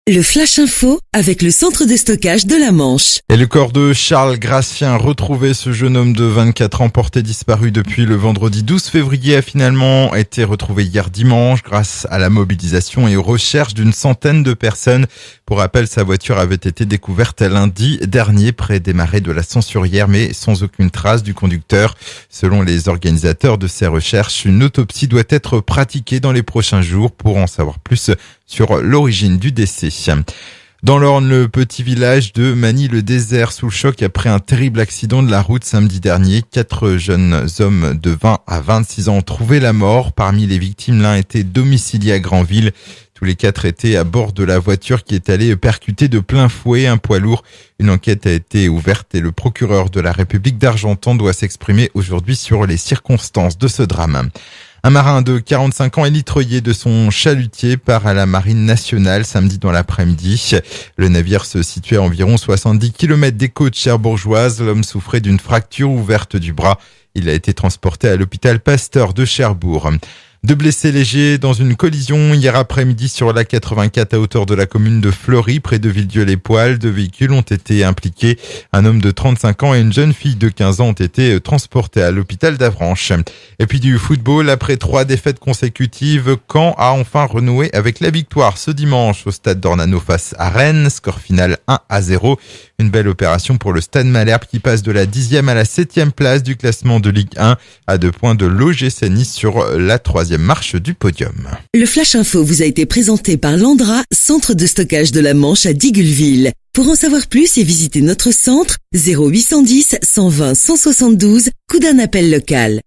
Le Flash Info avec le centre de stockage de la Manche. Et le corps de Charles Gracien retrouvé, ce jeune homme de 24 ans porté disparu depuis le vendredi 12 février a finalement été retrouvé hier dimanche grâce à la mobilisation et aux recherches d'une centaine de personnes. Pour rappel, sa voiture avait été découverte lundi dernier près des marais de la Censurière, mais sans aucune trace du conducteur. Selon les organisateurs de ces recherches, une autopsie doit être pratiquée dans les prochains jours pour en savoir plus sur l'origine du décès. Dans l'Orne, le petit village de Magny-le-Désert sous le choc après un terrible accident de la route samedi dernier. 4 jeunes hommes de 20 à 26 ans ont trouvé la mort. Parmi les victimes, l'un était domicilié à Granville. Tous les 4 étaient à bord de la voiture qui est allée percuter de plein fouet un poids lourd. Une enquête a été ouverte et le procureur de la République d'Argentan doit s'exprimer aujourd'hui sur les circonstances de ce drame. Un marin de 45 ans est litreuillé de son chalutier par la Marine nationale samedi dans l'après-midi. Le navire se situait à environ 70 km des côtes cherbourgeoises. L'homme souffrait d'une fracture ouverte du bras. Il a été transporté à l'hôpital Pasteur de Cherbourg. 2 blessés légers dans une collision hier après-midi sur la 84 à hauteur de la commune de Fleury, près de Villedieu-les-Poêles. 2 véhicules ont été impliqués. Un homme de 35 ans et une jeune fille de 15 ans ont été transportés à l'hôpital d'Avranches. Et puis du football, après 3 défaites consécutives, Caen a enfin renoué avec la victoire ce dimanche au stade d'Ornano face à Rennes. Score final 1-0. Une belle opération pour le Stade Malherbe qui passe de la 10e à la 7e place du classement de Ligue 1 à 2 points de l'OGC Nice sur la 3e marche du podium. Le Flash Info vous a été présenté par Landra, centre de stockage de la Manche à Digulleville. Pour en savoir plus et visiter notre centre, 0810 120 172, coup d'un appel local.